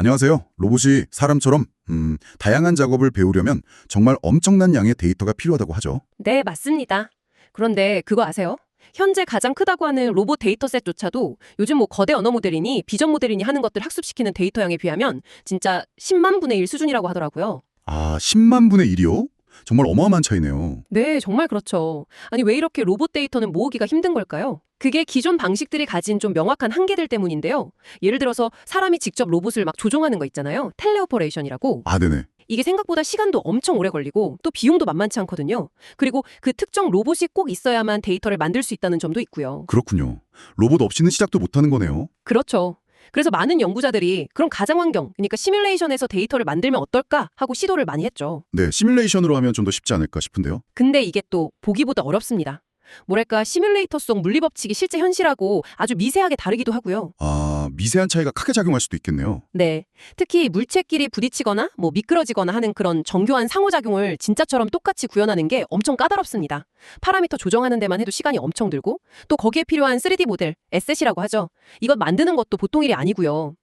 안녕하세요. 로봇이 사람처럼 다양한 작업을 배우려면 정말 엄청난 양의 데이터가 필요하다고 하죠. 네, 맞습니다. 그런데 그거 아세요? 현재 가장 크다고 하는 로봇 데이터셋조차도 요즘 거대 언어 모델이니 비전 모델이니 하는 것들 학습시키는 데이터 양에 비하면 진짜 10만 분의 1 수준이라고 하더라고요. 아, 10만 분의 1이요? 정말 어마어마한 차이네요. 네, 정말 그렇죠. 아니, 왜 이렇게 로봇 데이터는 모으기가 힘든 걸까요? 그게 기존 방식들이 가진 좀 명확한 한계들 때문인데요. 예를 들어서 사람이 직접 로봇을 막 조종하는 거 있잖아요. 텔레오퍼레이션이라고. 아, 네네. 이게 생각보다 시간도 엄청 오래 걸리고 또 비용도 만만치 않거든요. 그리고 그 특정 로봇이 꼭 있어야만 데이터를 만들 수 있다는 점도 있고요. 그렇군요. 로봇 없이는 시작도 못하는 거네요. 그렇죠. 그래서 많은 연구자들이 그럼 가상환경, 그러니까 시뮬레이션에서 데이터를 만들면 어떨까 하고 시도를 많이 했죠. 네, 시뮬레이션으로 하면 좀 더 쉽지 않을까 싶은데요. 근데 이게 또 보기보다 어렵습니다. 뭐랄까 시뮬레이터 속 물리법칙이 실제 현실하고 아주 미세하게 다르기도 하고요. 아, 미세한 차이가 크게 작용할 수도 있겠네요. 네. 특히 물체끼리 부딪히거나 미끄러지거나 하는 그런 정교한 상호작용을 진짜처럼 똑같이 구현하는 게 엄청 까다롭습니다. 파라미터 조정하는 데만 해도 시간이 엄청 들고 또 거기에 필요한 3D 모델, 에셋이라고 하죠. 이것 만드는 것도 보통 일이 아니고요.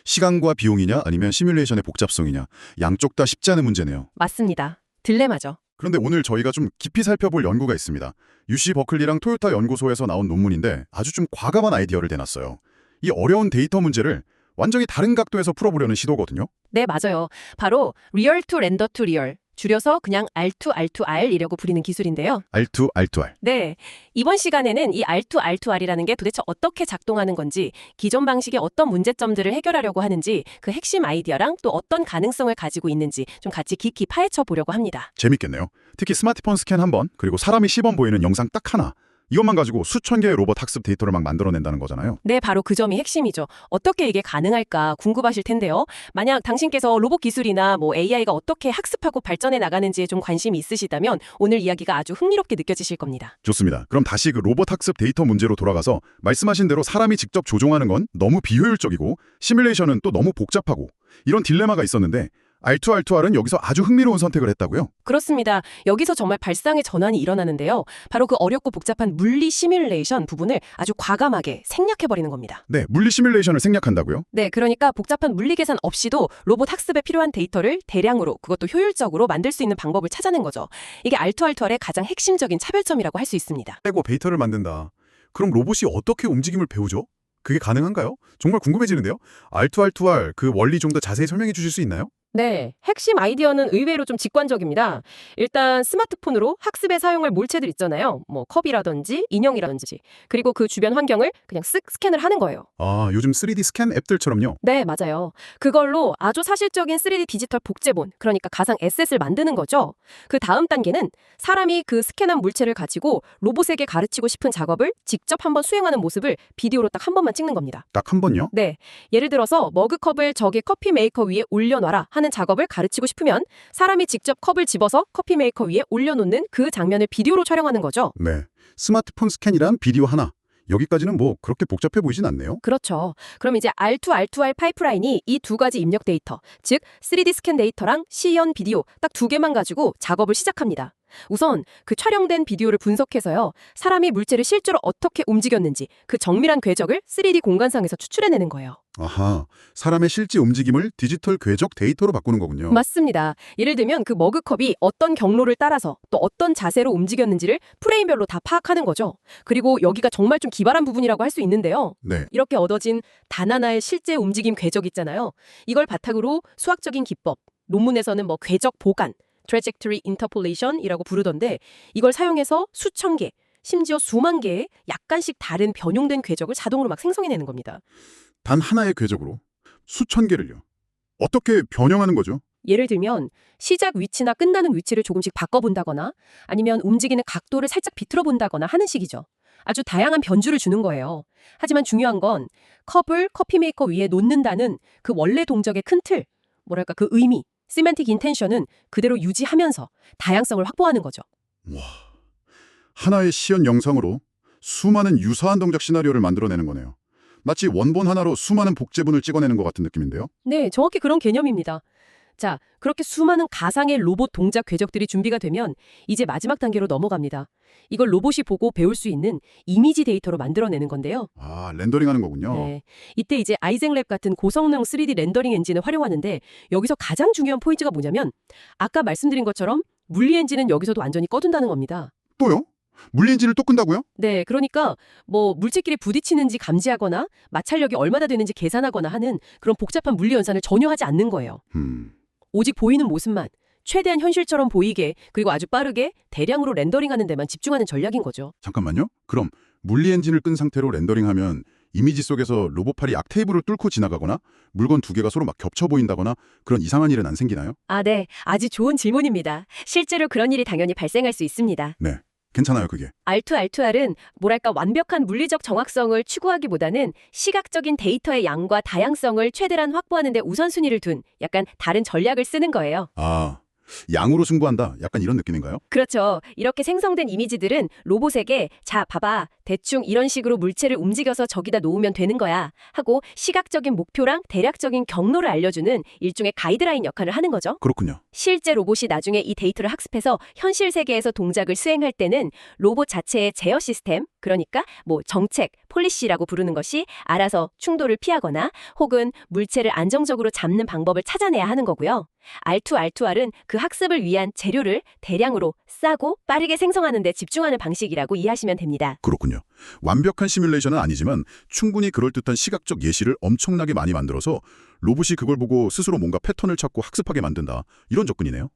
시간과 비용이냐 아니면 시뮬레이션의 복잡성이냐 양쪽 다 쉽지 않은 문제네요. 맞습니다. 딜레마죠. 그런데 오늘 저희가 좀 깊이 살펴볼 연구가 있습니다. UC 버클리랑 토요타 연구소에서 나온 논문인데 아주 좀 과감한 아이디어를 대놨어요. 이 어려운 데이터 문제를 완전히 다른 각도에서 풀어보려는 시도거든요. 네, 맞아요. 바로 Real to Render to Real, 줄여서 그냥 R2R2R이라고 부르는 기술인데요. R2, R2R. 네, 이번 시간에는 이 R2R2R이라는 게 도대체 어떻게 작동하는 건지, 기존 방식의 어떤 문제점들을 해결하려고 하는지, 그 핵심 아이디어랑 또 어떤 가능성을 가지고 있는지 좀 같이 깊이 파헤쳐 보려고 합니다. 재밌겠네요. 특히 스마트폰 스캔 한 번, 그리고 사람이 시범 보이는 영상 딱 하나. 이것만 가지고 수천 개의 로봇 학습 데이터를 막 만들어낸다는 거잖아요. 네, 바로 그 점이 핵심이죠. 어떻게 이게 가능할까 궁금하실 텐데요. 만약 당신께서 로봇 기술이나 AI가 어떻게 학습하고 발전해 나가는지에 좀 관심이 있으시다면 오늘 이야기가 아주 흥미롭게 느껴지실 겁니다. 좋습니다. 그럼 다시 그 로봇 학습 데이터 문제로 돌아가서 말씀하신 대로 사람이 직접 조종하는 건 너무 비효율적이고 시뮬레이션은 또 너무 복잡하고 이런 딜레마가 있었는데 R2R2R은 여기서 아주 흥미로운 선택을 했다고요? 그렇습니다. 여기서 정말 발상의 전환이 일어나는데요. 바로 그 어렵고 복잡한 물리 시뮬레이션 부분을 아주 과감하게 생략해버리는 겁니다. 네, 물리 시뮬레이션을 생략한다고요? 네, 그러니까 복잡한 물리 계산 없이도 로봇 학습에 필요한 데이터를 대량으로 그것도 효율적으로 만들 수 있는 방법을 찾아낸 거죠. 이게 R2R2R의 가장 핵심적인 차별점이라고 할 수 있습니다. 빼고 데이터를 만든다. 그럼 로봇이 어떻게 움직임을 배우죠? 그게 가능한가요? 정말 궁금해지는데요. R2R2R 그 원리 좀 더 자세히 설명해 주실 수 있나요? 네, 핵심 아이디어는 의외로 좀 직관적입니다. 일단 스마트폰으로 학습에 사용할 물체들 있잖아요. 컵이라든지 인형이라든지. 그리고 그 주변 환경을 그냥 쓱 스캔을 하는 거예요. 아, 요즘 3D 스캔 앱들처럼요. 네, 맞아요. 그걸로 아주 사실적인 3D 디지털 복제본, 그러니까 가상 에셋을 만드는 거죠. 그 다음 단계는 사람이 그 스캔한 물체를 가지고 로봇에게 가르치고 싶은 작업을 직접 한번 수행하는 모습을 비디오로 딱 한 번만 찍는 겁니다. 딱 한 번요? 네, 예를 들어서 머그컵을 저기 커피 메이커 위에 올려놔라 하는 작업을 가르치고 싶으면 사람이 직접 컵을 집어서 커피 메이커 위에 올려놓는 그 장면을 비디오로 촬영하는 거죠. 네. 스마트폰 스캔이란 비디오 하나. 여기까지는 그렇게 복잡해 보이진 않네요. 그렇죠. 그럼 이제 R2R2R 파이프라인이 이 두 가지 입력 데이터, 즉 3D 스캔 데이터랑 시연 비디오 딱 두 개만 가지고 작업을 시작합니다. 우선 그 촬영된 비디오를 분석해서요. 사람이 물체를 실제로 어떻게 움직였는지 그 정밀한 궤적을 3D 공간상에서 추출해내는 거예요. 아하, 사람의 실제 움직임을 디지털 궤적 데이터로 바꾸는 거군요. 맞습니다. 예를 들면 그 머그컵이 어떤 경로를 따라서 또 어떤 자세로 움직였는지를 프레임별로 다 파악하는 거죠. 그리고 여기가 정말 좀 기발한 부분이라고 할 수 있는데요. 네. 이렇게 얻어진 단 하나의 실제 움직임 궤적 있잖아요. 이걸 바탕으로 수학적인 기법, 논문에서는 궤적 보관, trajectory interpolation이라고 부르던데 이걸 사용해서 수천 개, 심지어 수만 개의 약간씩 다른 변형된 궤적을 자동으로 막 생성해내는 겁니다. 단 하나의 궤적으로 수천 개를요. 어떻게 변형하는 거죠? 예를 들면 시작 위치나 끝나는 위치를 조금씩 바꿔본다거나 아니면 움직이는 각도를 살짝 비틀어 본다거나 하는 식이죠. 아주 다양한 변주를 주는 거예요. 하지만 중요한 건 컵을 커피 메이커 위에 놓는다는 그 원래 동작의 큰 틀, 그 의미, 시멘틱 인텐션은 그대로 유지하면서 다양성을 확보하는 거죠. 와, 하나의 시연 영상으로 수많은 유사한 동작 시나리오를 만들어내는 거네요. 마치 원본 하나로 수많은 복제본을 찍어내는 것 같은 느낌인데요. 네, 정확히 그런 개념입니다. 자, 그렇게 수많은 가상의 로봇 동작 궤적들이 준비가 되면 이제 마지막 단계로 넘어갑니다. 이걸 로봇이 보고 배울 수 있는 이미지 데이터로 만들어내는 건데요. 아, 렌더링하는 거군요. 네. 이때 이제 아이젠랩 같은 고성능 3D 렌더링 엔진을 활용하는데 여기서 가장 중요한 포인트가 뭐냐면 아까 말씀드린 것처럼 물리 엔진은 여기서도 완전히 꺼둔다는 겁니다. 또요? 물리 엔진을 또 끈다고요? 네, 그러니까 뭐 물체끼리 부딪히는지 감지하거나 마찰력이 얼마나 되는지 계산하거나 하는 그런 복잡한 물리 연산을 전혀 하지 않는 거예요. 오직 보이는 모습만 최대한 현실처럼 보이게 그리고 아주 빠르게 대량으로 렌더링하는 데만 집중하는 전략인 거죠. 잠깐만요. 그럼 물리 엔진을 끈 상태로 렌더링하면 이미지 속에서 로봇팔이 악 테이블을 뚫고 지나가거나 물건 두 개가 서로 막 겹쳐 보인다거나 그런 이상한 일은 안 생기나요? 아, 네. 아주 좋은 질문입니다. 실제로 그런 일이 당연히 발생할 수 있습니다. 네. 괜찮아요, 그게. R2R2R은 뭐랄까 완벽한 물리적 정확성을 추구하기보다는 시각적인 데이터의 양과 다양성을 최대한 확보하는 데 우선순위를 둔 약간 다른 전략을 쓰는 거예요. 아, 양으로 승부한다. 약간 이런 느낌인가요? 그렇죠. 이렇게 생성된 이미지들은 로봇에게 자, 봐봐. 대충 이런 식으로 물체를 움직여서 저기다 놓으면 되는 거야 하고 시각적인 목표랑 대략적인 경로를 알려주는 일종의 가이드라인 역할을 하는 거죠. 그렇군요. 실제 로봇이 나중에 이 데이터를 학습해서 현실 세계에서 동작을 수행할 때는 로봇 자체의 제어 시스템, 그러니까 뭐 정책, 폴리시라고 부르는 것이 알아서 충돌을 피하거나 혹은 물체를 안정적으로 잡는 방법을 찾아내야 하는 거고요. R2R2R은 그 학습을 위한 재료를 대량으로 싸고 빠르게 생성하는 데 집중하는 방식이라고 이해하시면 됩니다. 그렇군요. 완벽한 시뮬레이션은 아니지만 충분히 그럴듯한 시각적 예시를 엄청나게 많이 만들어서 로봇이 그걸 보고 스스로 뭔가 패턴을 찾고 학습하게 만든다. 이런 접근이네요.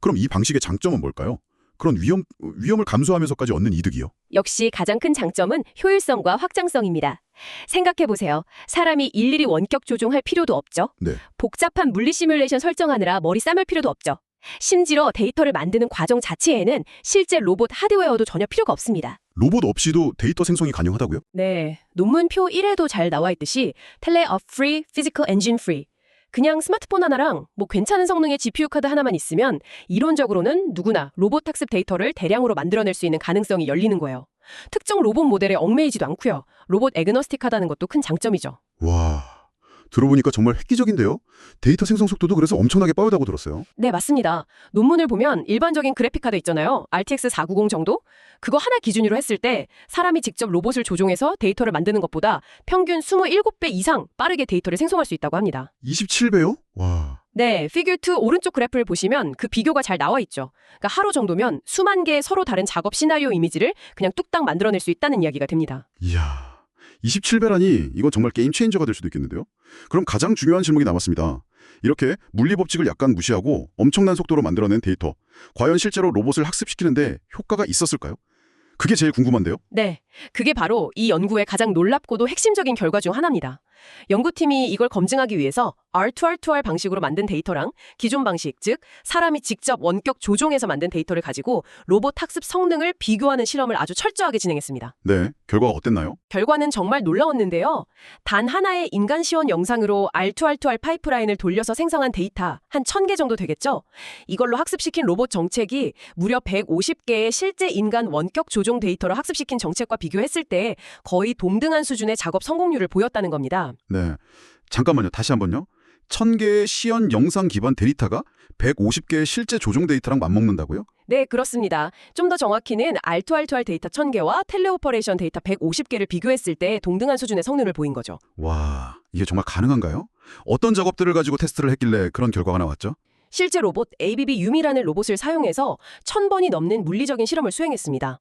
그럼 이 방식의 장점은 뭘까요? 그런 위험을 감수하면서까지 얻는 이득이요? 역시 가장 큰 장점은 효율성과 확장성입니다. 생각해보세요. 사람이 일일이 원격 조종할 필요도 없죠. 네. 복잡한 물리 시뮬레이션 설정하느라 머리 삶을 필요도 없죠. 심지어 데이터를 만드는 과정 자체에는 실제 로봇 하드웨어도 전혀 필요가 없습니다. 로봇 없이도 데이터 생성이 가능하다고요? 네, 논문표 1에도 잘 나와 있듯이 Tele-of Free, Physical Engine Free. 그냥 스마트폰 하나랑 뭐 괜찮은 성능의 GPU 카드 하나만 있으면 이론적으로는 누구나 로봇 학습 데이터를 대량으로 만들어낼 수 있는 가능성이 열리는 거예요. 특정 로봇 모델에 얽매이지도 않고요. 로봇 애그노스틱하다는 것도 큰 장점이죠. 와, 들어보니까 정말 획기적인데요? 데이터 생성 속도도 그래서 엄청나게 빠르다고 들었어요. 네, 맞습니다. 논문을 보면 일반적인 그래픽카드 있잖아요. RTX 490 정도? 그거 하나 기준으로 했을 때 사람이 직접 로봇을 조종해서 데이터를 만드는 것보다 평균 27배 이상 빠르게 데이터를 생성할 수 있다고 합니다. 27배요? 와. 네, 피규어 2 오른쪽 그래프를 보시면 그 비교가 잘 나와 있죠. 그러니까 하루 정도면 수만 개의 서로 다른 작업 시나리오 이미지를 그냥 뚝딱 만들어낼 수 있다는 이야기가 됩니다. 이야, 27배라니 이건 정말 게임 체인저가 될 수도 있겠는데요? 그럼 가장 중요한 질문이 남았습니다. 이렇게 물리 법칙을 약간 무시하고 엄청난 속도로 만들어낸 데이터, 과연 실제로 로봇을 학습시키는데 효과가 있었을까요? 그게 제일 궁금한데요? 네, 그게 바로 이 연구의 가장 놀랍고도 핵심적인 결과 중 하나입니다. 연구팀이 이걸 검증하기 위해서 R2R2R 방식으로 만든 데이터랑 기존 방식, 즉 사람이 직접 원격 조종해서 만든 데이터를 가지고 로봇 학습 성능을 비교하는 실험을 아주 철저하게 진행했습니다. 네, 결과가 어땠나요? 결과는 정말 놀라웠는데요. 단 하나의 인간 시원 영상으로 R2R2R 파이프라인을 돌려서 생성한 데이터 한 1000개 정도 되겠죠? 이걸로 학습시킨 로봇 정책이 무려 150개의 실제 인간 원격 조종 데이터로 학습시킨 정책과 비교했을 때 거의 동등한 수준의 작업 성공률을 보였다는 겁니다. 네, 잠깐만요. 다시 한번요. 1000개의 시연 영상 기반 데이터가 150개의 실제 조종 데이터랑 맞먹는다고요? 네, 그렇습니다. 좀 더 정확히는 R2R2R 데이터 1000개와 텔레오퍼레이션 데이터 150개를 비교했을 때 동등한 수준의 성능을 보인 거죠. 와, 이게 정말 가능한가요? 어떤 작업들을 가지고 테스트를 했길래 그런 결과가 나왔죠? 실제 로봇 ABB 유미라는 로봇을 사용해서 1000번이 넘는 물리적인 실험을 수행했습니다.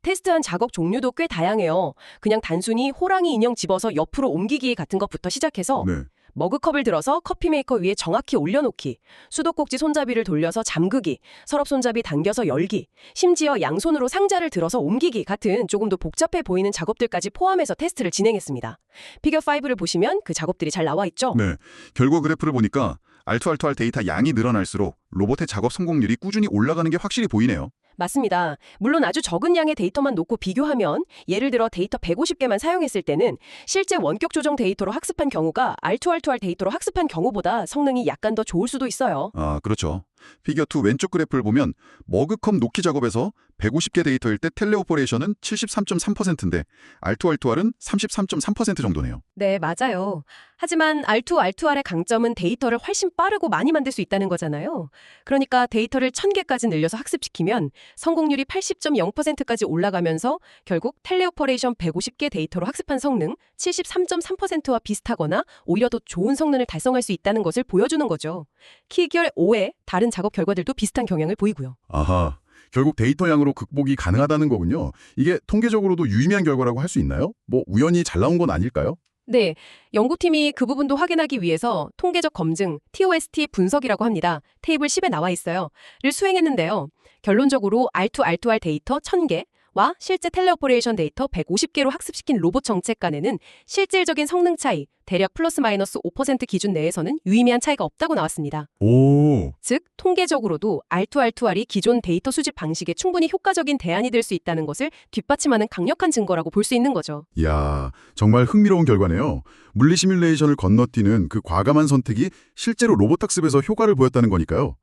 테스트한 작업 종류도 꽤 다양해요. 그냥 단순히 호랑이 인형 집어서 옆으로 옮기기 같은 것부터 시작해서 네. 머그컵을 들어서 커피 메이커 위에 정확히 올려놓기, 수도꼭지 손잡이를 돌려서 잠그기, 서랍 손잡이 당겨서 열기, 심지어 양손으로 상자를 들어서 옮기기 같은 조금 더 복잡해 보이는 작업들까지 포함해서 테스트를 진행했습니다. 피겨 5를 보시면 그 작업들이 잘 나와 있죠? 네, 결과 그래프를 보니까 R2R2R 데이터 양이 늘어날수록 로봇의 작업 성공률이 꾸준히 올라가는 게 확실히 보이네요. 맞습니다. 물론 아주 적은 양의 데이터만 놓고 비교하면 예를 들어 데이터 150개만 사용했을 때는 실제 원격 조정 데이터로 학습한 경우가 R2R2R 데이터로 학습한 경우보다 성능이 약간 더 좋을 수도 있어요. 아, 그렇죠. 피겨 2 왼쪽 그래프를 보면 머그컵 놓기 작업에서 150개 데이터일 때 텔레오퍼레이션은 73.3%인데 R2R2R은 33.3% 정도네요. 네, 맞아요. 하지만 R2R2R의 강점은 데이터를 훨씬 빠르고 많이 만들 수 있다는 거잖아요. 그러니까 데이터를 1000개까지 늘려서 학습시키면 성공률이 80.0%까지 올라가면서 결국 텔레오퍼레이션 150개 데이터로 학습한 성능 73.3%와 비슷하거나 오히려 더 좋은 성능을 달성할 수 있다는 것을 보여주는 거죠. 키결 5의 다른 작업 결과들도 비슷한 경향을 보이고요. 아하, 결국 데이터 양으로 극복이 가능하다는 거군요. 이게 통계적으로도 유의미한 결과라고 할 수 있나요? 뭐 우연히 잘 나온 건 아닐까요? 네, 연구팀이 그 부분도 확인하기 위해서 통계적 검증, TOST 분석이라고 합니다. 테이블 10에 나와 있어요. 를 수행했는데요. 결론적으로 R2R2R 데이터 1000개와 실제 텔레오퍼레이션 데이터 150개로 학습시킨 로봇 정책 간에는 실질적인 성능 차이, 대략 플러스 마이너스 5% 기준 내에서는 유의미한 차이가 없다고 나왔습니다. 오, 즉, 통계적으로도 R2R2R이 기존 데이터 수집 방식에 충분히 효과적인 대안이 될 수 있다는 것을 뒷받침하는 강력한 증거라고 볼 수 있는 거죠. 이야, 정말 흥미로운 결과네요. 물리 시뮬레이션을 건너뛰는 그 과감한 선택이 실제로 로봇 학습에서 효과를 보였다는 거니까요.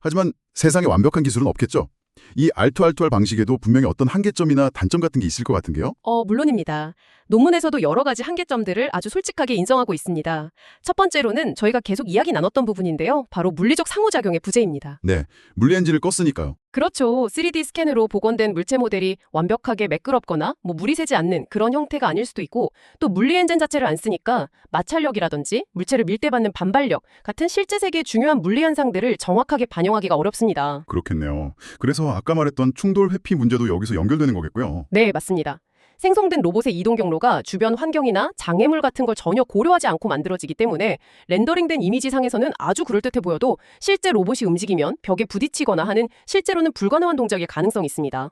하지만 세상에 완벽한 기술은 없겠죠. 이 R2R2R 방식에도 분명히 어떤 한계점이나 단점 같은 게 있을 것 같은데요. 물론입니다. 논문에서도 여러 가지 한계점들을 아주 솔직하게 인정하고 있습니다. 첫 번째로는 저희가 계속 이야기 나눴던 부분인데요. 바로 물리적 상호작용의 부재입니다. 네, 물리 엔진을 껐으니까요. 그렇죠. 3D 스캔으로 복원된 물체 모델이 완벽하게 매끄럽거나 물이 새지 않는 그런 형태가 아닐 수도 있고 또 물리 엔진 자체를 안 쓰니까 마찰력이라든지 물체를 밀대받는 반발력 같은 실제 세계의 중요한 물리 현상들을 정확하게 반영하기가 어렵습니다. 그렇겠네요. 그래서 아까 말했던 충돌 회피 문제도 여기서 연결되는 거겠고요. 네, 맞습니다. 생성된 로봇의 이동 경로가 주변 환경이나 장애물 같은 걸 전혀 고려하지 않고 만들어지기 때문에 렌더링된 이미지상에서는 아주 그럴듯해 보여도 실제 로봇이 움직이면 벽에 부딪히거나 하는 실제로는 불가능한 동작일 가능성이 있습니다.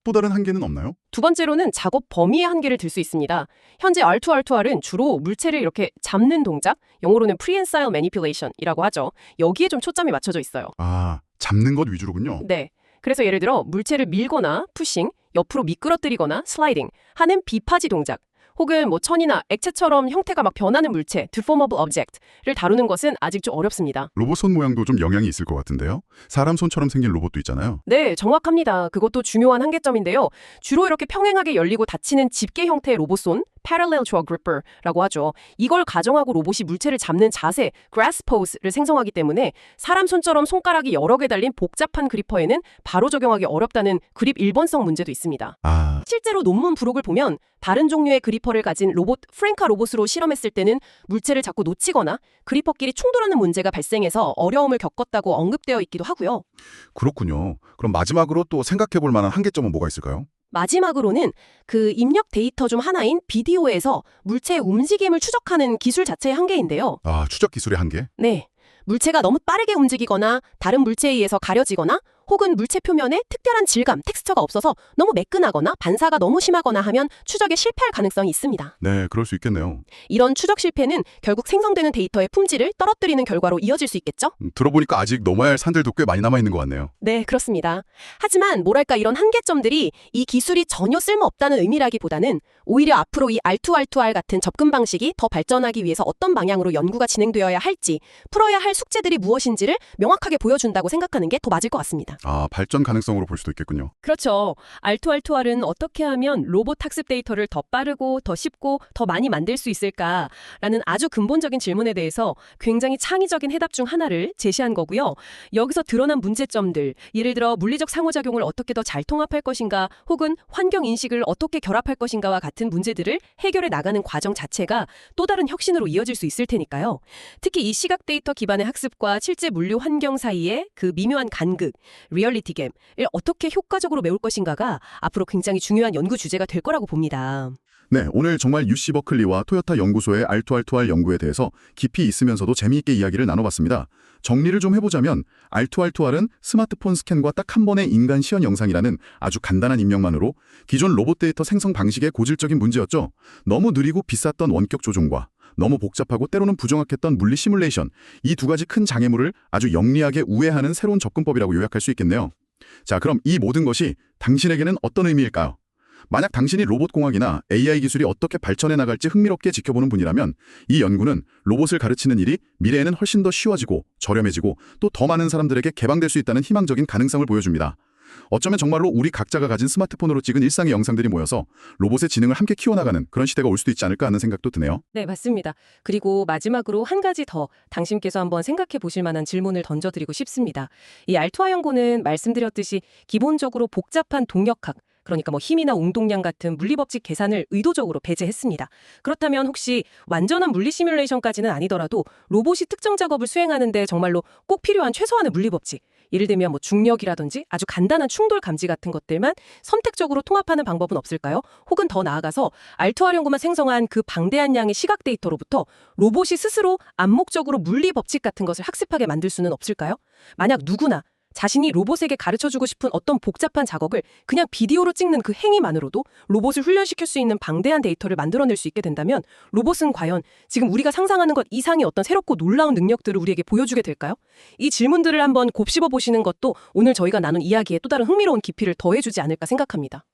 또 다른 한계는 없나요? 두 번째로는 작업 범위의 한계를 들 수 있습니다. 현재 R2R2R은 주로 물체를 이렇게 잡는 동작, 영어로는 prehensile manipulation이라고 하죠. 여기에 좀 초점이 맞춰져 있어요. 아, 잡는 것 위주로군요. 네. 그래서 예를 들어 물체를 밀거나 푸싱, 옆으로 미끄러뜨리거나 슬라이딩 하는 비파지 동작, 혹은 천이나 액체처럼 형태가 막 변하는 물체, deformable object를 다루는 것은 아직 좀 어렵습니다. 로봇 손 모양도 좀 영향이 있을 것 같은데요. 사람 손처럼 생긴 로봇도 있잖아요. 네, 정확합니다. 그것도 중요한 한계점인데요. 주로 이렇게 평행하게 열리고 닫히는 집게 형태의 로봇손, parallel jaw gripper라고 하죠. 이걸 가정하고 로봇이 물체를 잡는 자세, grasp pose를 생성하기 때문에 사람 손처럼 손가락이 여러 개 달린 복잡한 그리퍼에는 바로 적용하기 어렵다는 그립 일본성 문제도 있습니다. 아, 실제로 논문 부록을 보면 다른 종류의 그리퍼를 가진 로봇 프랭카 로봇으로 실험했을 때는 물체를 자꾸 놓치거나 그리퍼끼리 충돌하는 문제가 발생해서 어려움을 겪었다고 언급되어 있기도 하고요. 그렇군요. 그럼 마지막으로 또 생각해 볼 만한 한계점은 뭐가 있을까요? 마지막으로는 그 입력 데이터 중 하나인 비디오에서 물체의 움직임을 추적하는 기술 자체의 한계인데요. 아, 추적 기술의 한계? 네. 물체가 너무 빠르게 움직이거나 다른 물체에 의해서 가려지거나 혹은 물체 표면에 특별한 질감, 텍스처가 없어서 너무 매끈하거나 반사가 너무 심하거나 하면 추적에 실패할 가능성이 있습니다. 네, 그럴 수 있겠네요. 이런 추적 실패는 결국 생성되는 데이터의 품질을 떨어뜨리는 결과로 이어질 수 있겠죠? 들어보니까 아직 넘어야 할 산들도 꽤 많이 남아있는 것 같네요. 네, 그렇습니다. 하지만 뭐랄까 이런 한계점들이 이 기술이 전혀 쓸모없다는 의미라기보다는 오히려 앞으로 이 R2R2R 같은 접근 방식이 더 발전하기 위해서 어떤 방향으로 연구가 진행되어야 할지, 풀어야 할 숙제들이 무엇인지를 명확하게 보여준다고 생각하는 게 더 맞을 것 같습니다. 아, 발전 가능성으로 볼 수도 있겠군요. 그렇죠. R2R2R은 어떻게 하면 로봇 학습 데이터를 더 빠르고 더 쉽고 더 많이 만들 수 있을까라는 아주 근본적인 질문에 대해서 굉장히 창의적인 해답 중 하나를 제시한 거고요. 여기서 드러난 문제점들, 예를 들어 물리적 상호작용을 어떻게 더 잘 통합할 것인가 혹은 환경 인식을 어떻게 결합할 것인가와 같은 문제들을 해결해 나가는 과정 자체가 또 다른 혁신으로 이어질 수 있을 테니까요. 특히 이 시각 데이터 기반의 학습과 실제 물리 환경 사이의 그 미묘한 간극, 리얼리티 갭을 어떻게 효과적으로 메울 것인가가 앞으로 굉장히 중요한 연구 주제가 될 거라고 봅니다. 네, 오늘 정말 UC 버클리와 토요타 연구소의 R2R2R 연구에 대해서 깊이 있으면서도 재미있게 이야기를 나눠봤습니다. 정리를 좀 해보자면 R2R2R은 스마트폰 스캔과 딱 한 번의 인간 시연 영상이라는 아주 간단한 입력만으로 기존 로봇 데이터 생성 방식의 고질적인 문제였죠. 너무 느리고 비쌌던 원격 조종과 너무 복잡하고 때로는 부정확했던 물리 시뮬레이션, 이 두 가지 큰 장애물을 아주 영리하게 우회하는 새로운 접근법이라고 요약할 수 있겠네요. 자, 그럼 이 모든 것이 당신에게는 어떤 의미일까요? 만약 당신이 로봇공학이나 AI 기술이 어떻게 발전해 나갈지 흥미롭게 지켜보는 분이라면 이 연구는 로봇을 가르치는 일이 미래에는 훨씬 더 쉬워지고 저렴해지고 또 더 많은 사람들에게 개방될 수 있다는 희망적인 가능성을 보여줍니다. 어쩌면 정말로 우리 각자가 가진 스마트폰으로 찍은 일상의 영상들이 모여서 로봇의 지능을 함께 키워나가는 그런 시대가 올 수도 있지 않을까 하는 생각도 드네요. 네, 맞습니다. 그리고 마지막으로 한 가지 더 당신께서 한번 생각해 보실 만한 질문을 던져드리고 싶습니다. 이 알투아 연구는 말씀드렸듯이 기본적으로 복잡한 동력학, 그러니까 뭐 힘이나 운동량 같은 물리법칙 계산을 의도적으로 배제했습니다. 그렇다면 혹시 완전한 물리 시뮬레이션까지는 아니더라도 로봇이 특정 작업을 수행하는데 정말로 꼭 필요한 최소한의 물리법칙, 예를 들면 뭐 중력이라든지 아주 간단한 충돌 감지 같은 것들만 선택적으로 통합하는 방법은 없을까요? 혹은 더 나아가서 알투아 연구만 생성한 그 방대한 양의 시각 데이터로부터 로봇이 스스로 암묵적으로 물리 법칙 같은 것을 학습하게 만들 수는 없을까요? 만약 누구나 자신이 로봇에게 가르쳐주고 싶은 어떤 복잡한 작업을 그냥 비디오로 찍는 그 행위만으로도 로봇을 훈련시킬 수 있는 방대한 데이터를 만들어낼 수 있게 된다면 로봇은 과연 지금 우리가 상상하는 것 이상의 어떤 새롭고 놀라운 능력들을 우리에게 보여주게 될까요? 이 질문들을 한번 곱씹어 보시는 것도 오늘 저희가 나눈 이야기에 또 다른 흥미로운 깊이를 더해주지 않을까 생각합니다.